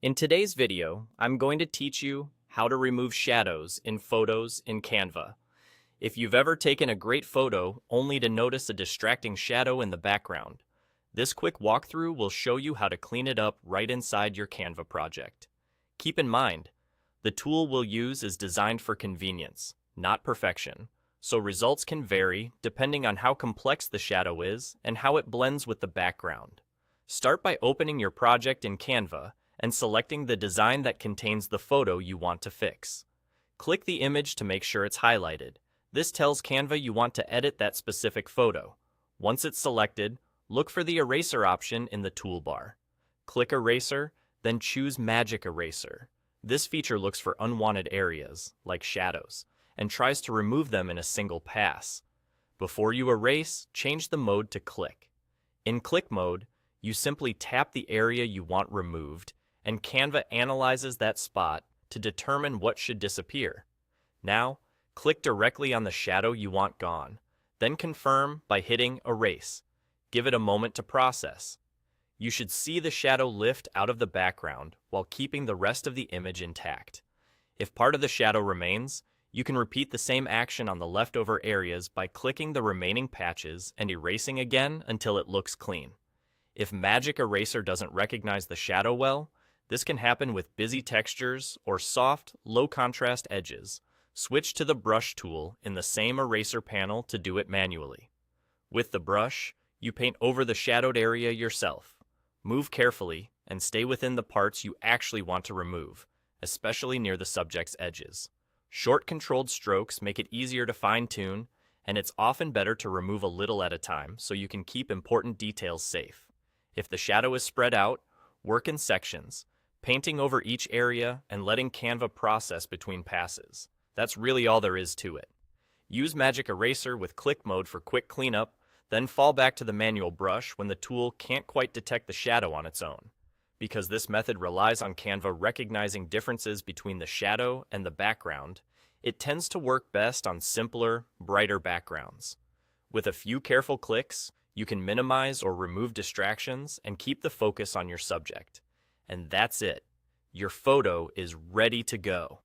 In today's video, I'm going to teach you how to remove shadows in photos in Canva. If you've ever taken a great photo only to notice a distracting shadow in the background, this quick walkthrough will show you how to clean it up right inside your Canva project. Keep in mind, the tool we'll use is designed for convenience, not perfection, so results can vary depending on how complex the shadow is and how it blends with the background. Start by opening your project in Canva and selecting the design that contains the photo you want to fix. Click the image to make sure it's highlighted. This tells Canva you want to edit that specific photo. Once it's selected, look for the eraser option in the toolbar. Click Eraser, then choose Magic Eraser. This feature looks for unwanted areas, like shadows, and tries to remove them in a single pass. Before you erase, change the mode to Click. In Click mode, you simply tap the area you want removed, and Canva analyzes that spot to determine what should disappear. Now, click directly on the shadow you want gone, then confirm by hitting Erase. Give it a moment to process. You should see the shadow lift out of the background while keeping the rest of the image intact. If part of the shadow remains, you can repeat the same action on the leftover areas by clicking the remaining patches and erasing again until it looks clean. If Magic Eraser doesn't recognize the shadow well, this can happen with busy textures or soft, low-contrast edges. Switch to the Brush tool in the same eraser panel to do it manually. With the brush, you paint over the shadowed area yourself. Move carefully and stay within the parts you actually want to remove, especially near the subject's edges. Short controlled strokes make it easier to fine-tune, and it's often better to remove a little at a time so you can keep important details safe. If the shadow is spread out, work in sections, painting over each area and letting Canva process between passes. That's really all there is to it. Use Magic Eraser with Click mode for quick cleanup, then fall back to the manual brush when the tool can't quite detect the shadow on its own. Because this method relies on Canva recognizing differences between the shadow and the background, it tends to work best on simpler, brighter backgrounds. With a few careful clicks, you can minimize or remove distractions and keep the focus on your subject. And that's it. Your photo is ready to go.